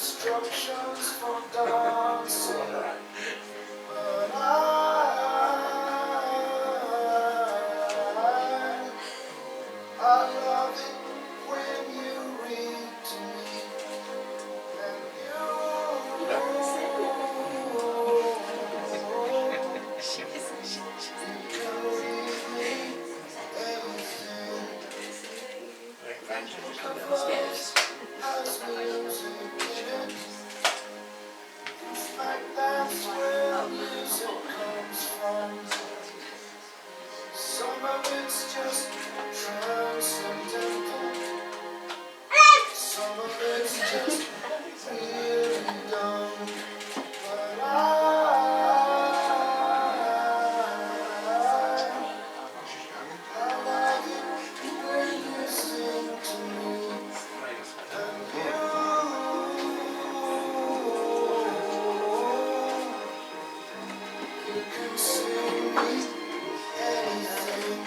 instructions for dancing, but I love it when you read to me, and you can read me anything. Has music in it. In fact, that's where music comes from. Some of it's just transcendental. Some of it's just really dumb. But I like it when you sing to me. And you can sing me anything.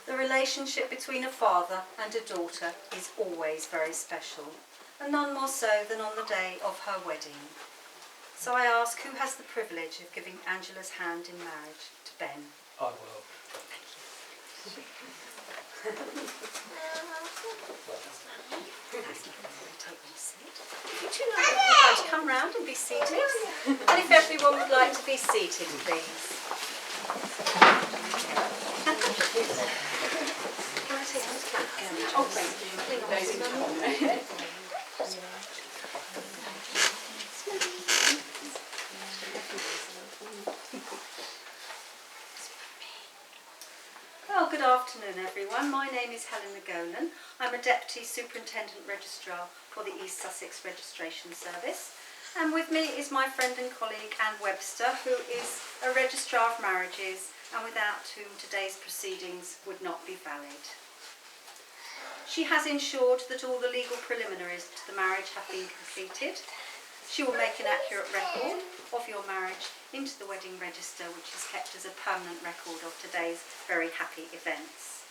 The relationship between a father and a daughter is always very special, and none more so than on the day of her wedding. So I ask, who has the privilege of giving Angela's hand in marriage to Ben? I will. Take your seat. Would you like to come round and be seated? And if everyone would like to be seated, please. Can I take this back? Oh, thank you. Well, good afternoon everyone. My name is Helen McGolan. I'm a Deputy Superintendent Registrar for the East Sussex Registration Service. And with me is my friend and colleague Anne Webster, who is a Registrar of Marriages and without whom today's proceedings would not be valid. She has ensured that all the legal preliminaries to the marriage have been completed. She will make an accurate record of your marriage into the wedding register, which is kept as a permanent record of today's very happy events.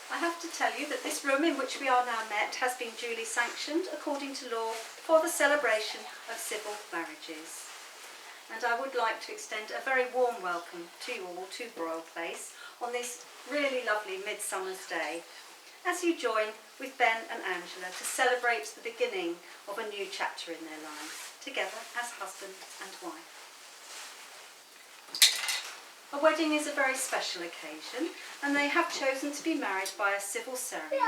I have to tell you that this room in which we are now met has been duly sanctioned according to law for the celebration of civil marriages. And I would like to extend a very warm welcome to you all to Broyle Place on this really lovely midsummer's day, as you join with Ben and Angela to celebrate the beginning of a new chapter in their lives, together as husband and wife. A wedding is a very special occasion, and they have chosen to be married by a civil ceremony,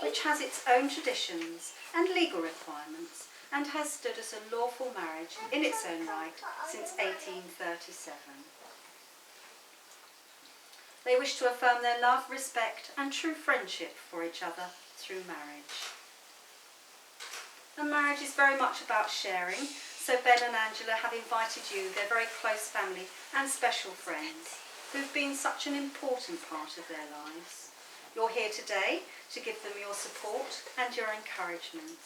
which has its own traditions and legal requirements, and has stood as a lawful marriage in its own right since 1837. They wish to affirm their love, respect and true friendship for each other through marriage. And marriage is very much about sharing, so Ben and Angela have invited you, their very close family and special friends, who've been such an important part of their lives. You're here today to give them your support and your encouragement.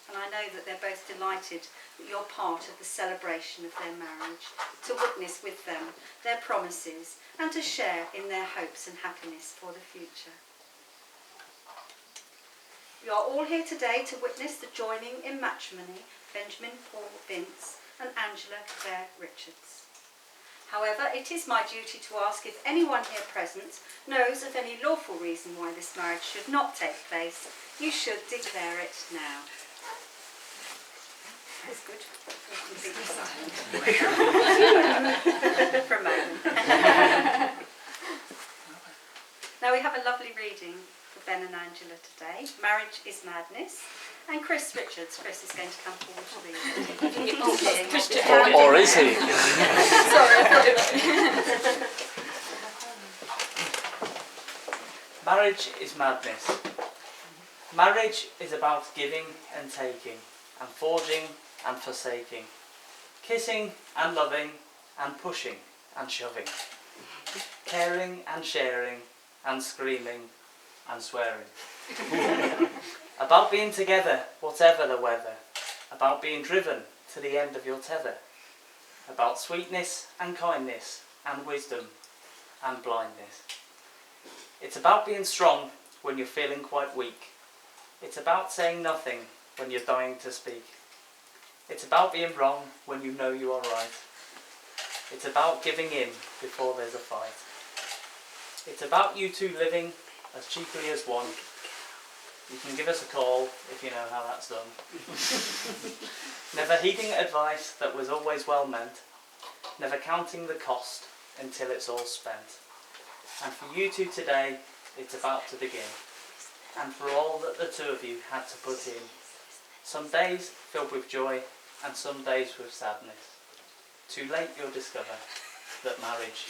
And I know that they're both delighted that you're part of the celebration of their marriage, to witness with them their promises and to share in their hopes and happiness for the future. You are all here today to witness the joining in matrimony of Benjamin Paul Vince and Angela Claire Richards. However, it is my duty to ask if anyone here present knows of any lawful reason why this marriage should not take place. You should declare it now. That's good. Completely silent. For a moment. Now we have a lovely reading for Ben and Angela today. Marriage is Madness. And Chris Richards. Chris is going to come forward to read it. Or is he? Sorry. Marriage is madness. Marriage is about giving and taking, and forging and forsaking, kissing and loving, and pushing and shoving, caring and sharing, and screaming and swearing. About being together, whatever the weather, about being driven to the end of your tether, about sweetness and kindness, and wisdom and blindness. It's about being strong when you're feeling quite weak. It's about saying nothing when you're dying to speak. It's about being wrong when you know you are right. It's about giving in before there's a fight. It's about you two living as cheaply as one. You can give us a call if you know how that's done. Never heeding advice that was always well meant. Never counting the cost until it's all spent. And for you two today, it's about to begin. And for all that the two of you had to put in. Some days filled with joy and some days with sadness. Too late you'll discover that marriage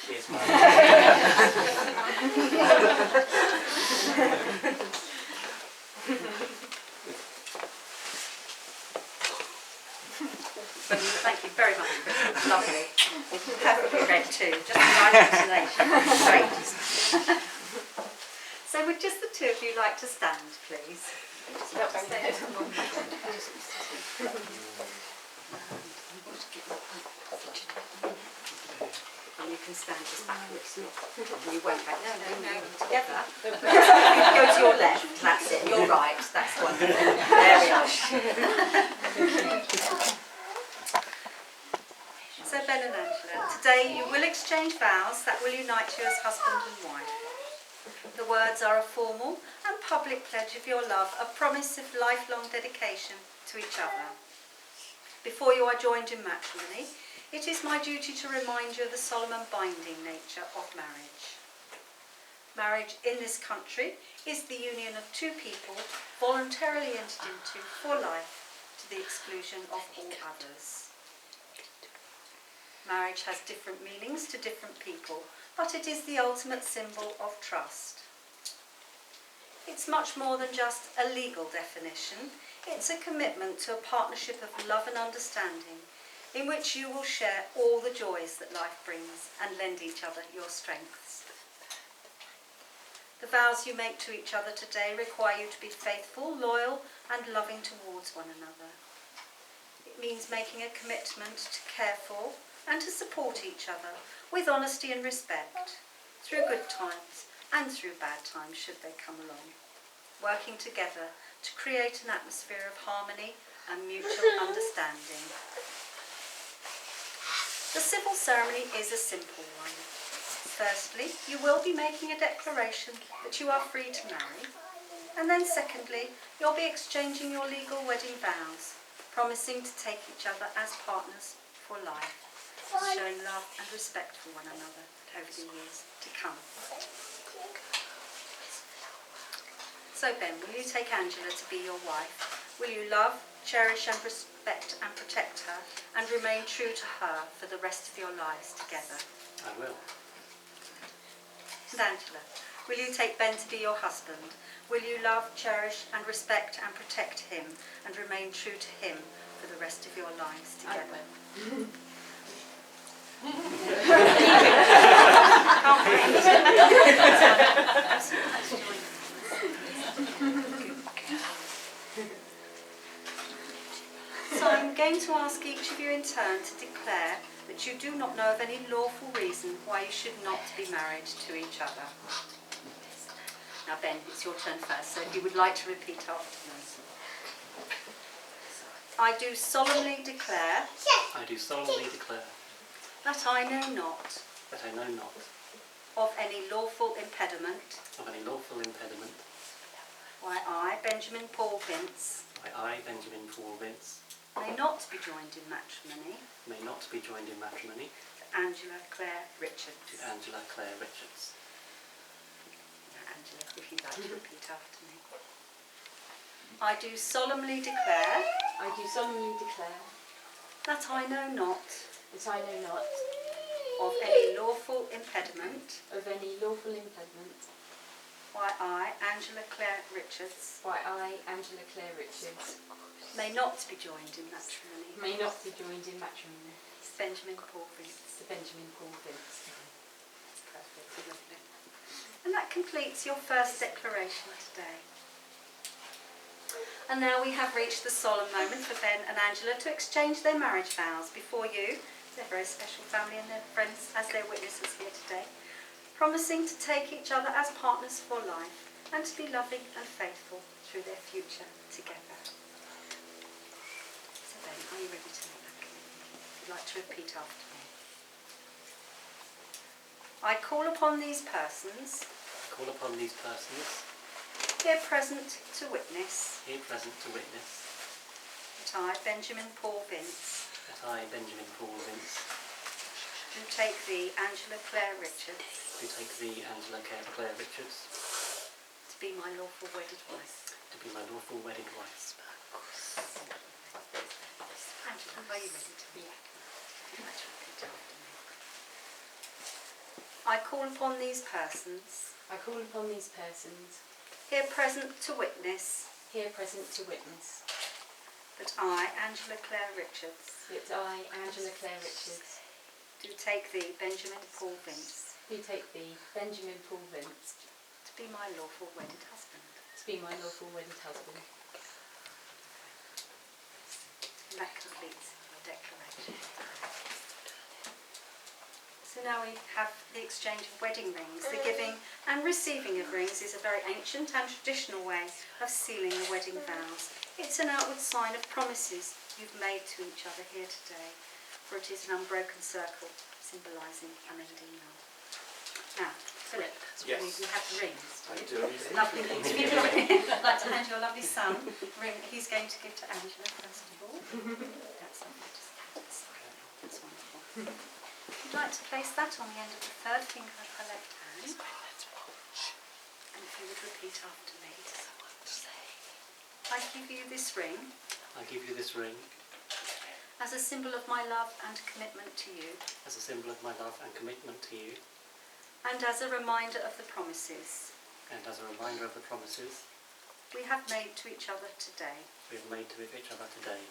is madness. Thank you very much, Chris. Lovely. Perfectly read too. Just the right intonation. Great. So would just the two of you like to stand, please? And you can stand just backwards. You won't back. No, together. Go to your left. That's it. Your right. That's wonderful. There we are. So Ben and Angela, today you will exchange vows that will unite you as husband and wife. The words are a formal and public pledge of your love, a promise of lifelong dedication to each other. Before you are joined in matrimony, it is my duty to remind you of the solemn and binding nature of marriage. Marriage in this country is the union of two people voluntarily entered into for life to the exclusion of all others. Marriage has different meanings to different people, but it is the ultimate symbol of trust. It's much more than just a legal definition. It's a commitment to a partnership of love and understanding in which you will share all the joys that life brings and lend each other your strengths. The vows you make to each other today require you to be faithful, loyal and loving towards one another. It means making a commitment to care for and to support each other with honesty and respect, through good times and through bad times should they come along, working together to create an atmosphere of harmony and mutual understanding. The civil ceremony is a simple one. Firstly, you will be making a declaration that you are free to marry, and then secondly, you'll be exchanging your legal wedding vows, promising to take each other as partners for life, showing love and respect for one another over the years to come. So Ben, will you take Angela to be your wife? Will you love, cherish and respect and protect her and remain true to her for the rest of your lives together? I will. And Angela, will you take Ben to be your husband? Will you love, cherish and respect and protect him and remain true to him for the rest of your lives together? So I'm going to ask each of you in turn to declare that you do not know of any lawful reason why you should not be married to each other. Now Ben, it's your turn first, so if you would like to repeat after me. I do solemnly declare I do solemnly declare that I know not that I know not of any lawful impediment of any lawful impediment why I, Benjamin Paul Vince, why I, Benjamin Paul Vince, may not be joined in matrimony may not be joined in matrimony to Angela Clare Richards. to Angela Clare Richards. Now, Angela, if you'd like to repeat after me. I do solemnly declare I do solemnly declare that I know not that I know not of any lawful impediment of any lawful impediment why I, Angela Clare Richards, why I, Angela Clare Richards, may not be joined in matrimony may not be joined in matrimony with Benjamin Paul Vince. to Benjamin Paul Vince. That's perfect, lovely. And that completes your first declaration today. And now we have reached the solemn moment for Ben and Angela to exchange their marriage vows before you, their very special family and their friends, as their witnesses here today, promising to take each other as partners for life and to be loving and faithful through their future together. So Ben, are you ready to make that commitment? If you'd like to repeat after me. I call upon these persons I call upon these persons here present to witness here present to witness that I, Benjamin Paul Vince, that I, Benjamin Paul Vince, do take thee, Angela Clare Richards, do take thee, Angela Clare Richards, to be my lawful wedded wife. to be my lawful wedded wife. Angela, are you ready to be? Let's repeat after me. I call upon these persons I call upon these persons here present to witness here present to witness that I, Angela Clare Richards, that I, Angela Clare Richards, do take thee, Benjamin Paul Vince, do take thee, Benjamin Paul Vince, to be my lawful wedded husband. to be my lawful wedded husband. And that completes your declaration. So now we have the exchange of wedding rings. The giving and receiving of rings is a very ancient and traditional way of sealing the wedding vows. It's an outward sign of promises you've made to each other here today, for it is an unbroken circle symbolising unending love. Now, Philip, Yes. you have rings. I do. Lovely things. I'd like to hand your lovely son a ring that he's going to give to Angela first of all. That's lovely. Just hand it aside. That's wonderful. Would you like to place that on the end of the third finger of her left hand? And if you would repeat after me. I give you this ring I give you this ring as a symbol of my love and commitment to you, as a symbol of my love and commitment to you, and as a reminder of the promises and as a reminder of the promises we have made to each other today. we have made to each other today.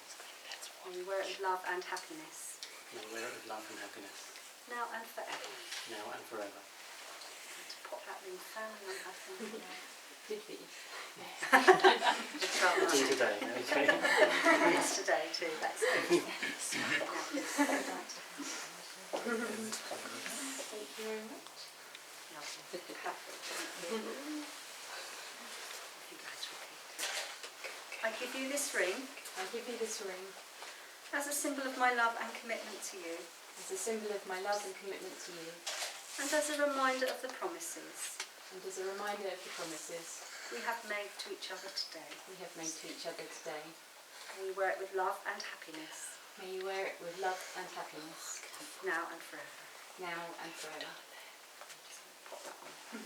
May we wear it with love and happiness, May we wear it with love and happiness, now and forever. now and forever. To pop that ring firmly on her finger. Did we? It's well It's done. today, okay? It's today too, that's good. Thank you very much. Lovely. Perfect. Thank you. I give you this ring I give you this ring as a symbol of my love and commitment to you, as a symbol of my love and commitment to you, and as a reminder of the promises and as a reminder of the promises we have made to each other today. we have made to each other today. May you wear it with love and happiness, May you wear it with love and happiness, now and forever. now and forever. Just pop that on. Too.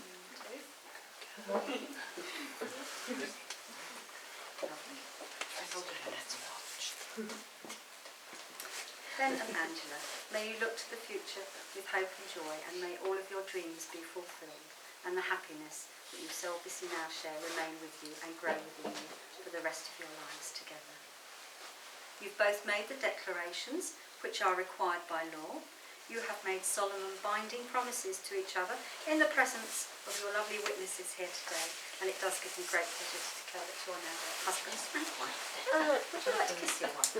Lovely. Hold your hand. Ben and Angela, may you look to the future with hope and joy, and may all of your dreams be fulfilled, and the happiness that you so obviously now share remain with you and grow within you for the rest of your lives together. You've both made the declarations which are required by law. You have made solemn and binding promises to each other in the presence of your lovely witnesses here today, and it does give me great pleasure to declare that you are now husbands and wife. Would you like to kiss your wife?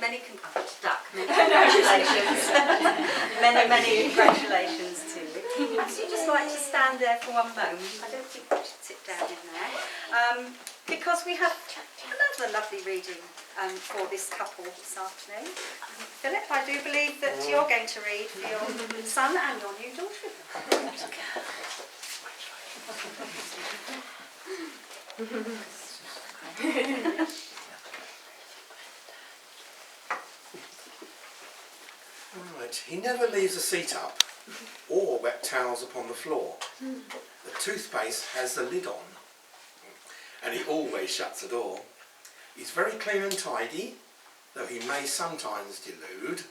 Many congratulations. many congratulations to you. Perhaps you'd just like to stand there for one moment. I don't think you should sit down in there. Because we have another lovely reading for this couple this afternoon. Philip, I do believe that you're going to read for your son and your new daughter. Right, He never leaves a seat up or wet towels upon the floor. The toothpaste has the lid on, and he always shuts the door. He's very clean and tidy, though he may sometimes delude.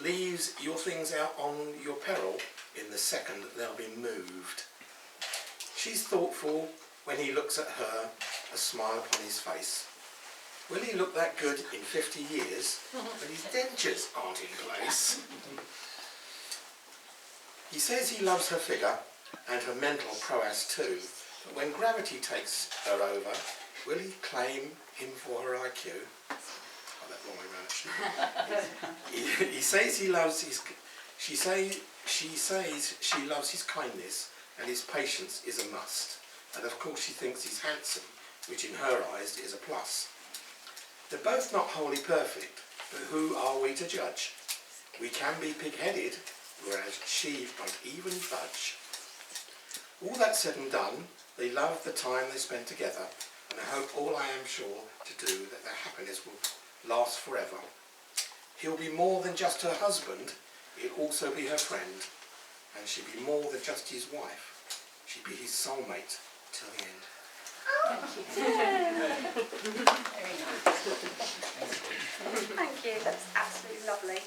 Leaves your things out on your peril in the second they'll be moved. She's thoughtful when he looks at her, a smile upon his face. Will he look that good in 50 years when his dentures aren't in place? He says he loves her figure and her mental prowess too, but when gravity takes her over, will he claim him for her IQ? Oh, that wrong way round, actually. He says he loves his... She says she loves his kindness and his patience is a must. And of course she thinks he's handsome, which in her eyes is a plus. They're both not wholly perfect, but who are we to judge? We can be pig-headed, whereas she won't even budge. All that said and done, they love the time they spend together, and I hope all I am sure to do that their happiness will last forever. He'll be more than just her husband, he'll also be her friend, and she'll be more than just his wife, she'll be his soulmate till the end. Thank you, that's absolutely lovely.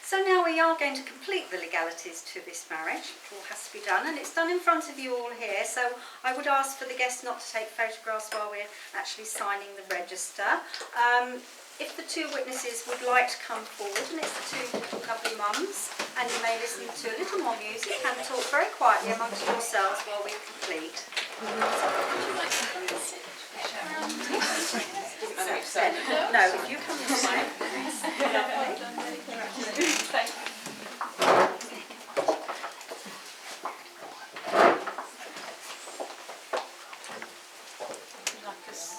So now we are going to complete the legalities to this marriage. It all has to be done, and it's done in front of you all here. So I would ask for the guests not to take photographs while we're actually signing the register. If the two witnesses would like to come forward, and it's the two lovely mums, and you may listen to a little more music and talk very quietly amongst yourselves while we complete. No, if you come this way.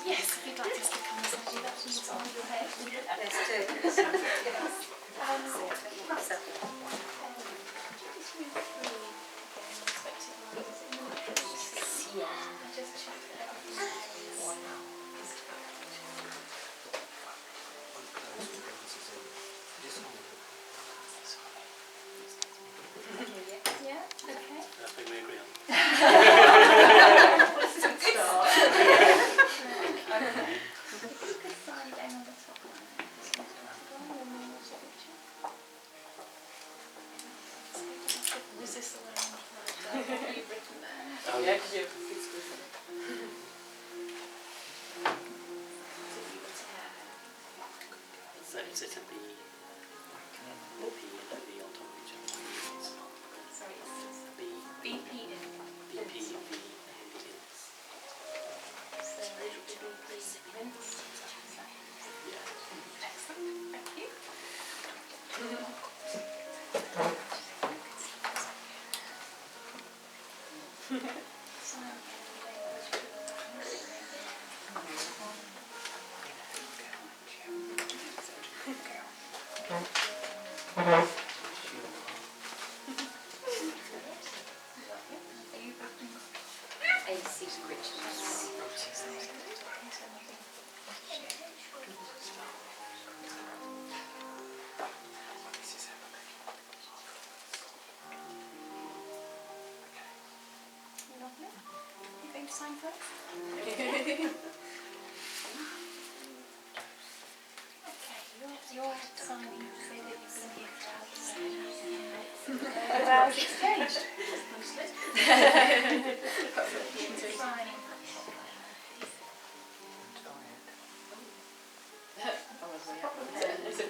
Yes, if you'd like us to come and send you that on your head. Let's do it. Yeah, okay. I think we agree on. Was this the one you've written there? Oh, Yeah, yes. you. So is it a B, or P and a V on top of each other? Sorry, it's B, BP in. B, P, V, and B, So BP Vince. Excellent, thank you. AC Richards. Lovely. You going to sign first? Okay, you're signing to say that you're going to give vows. Vows exchanged. Signing.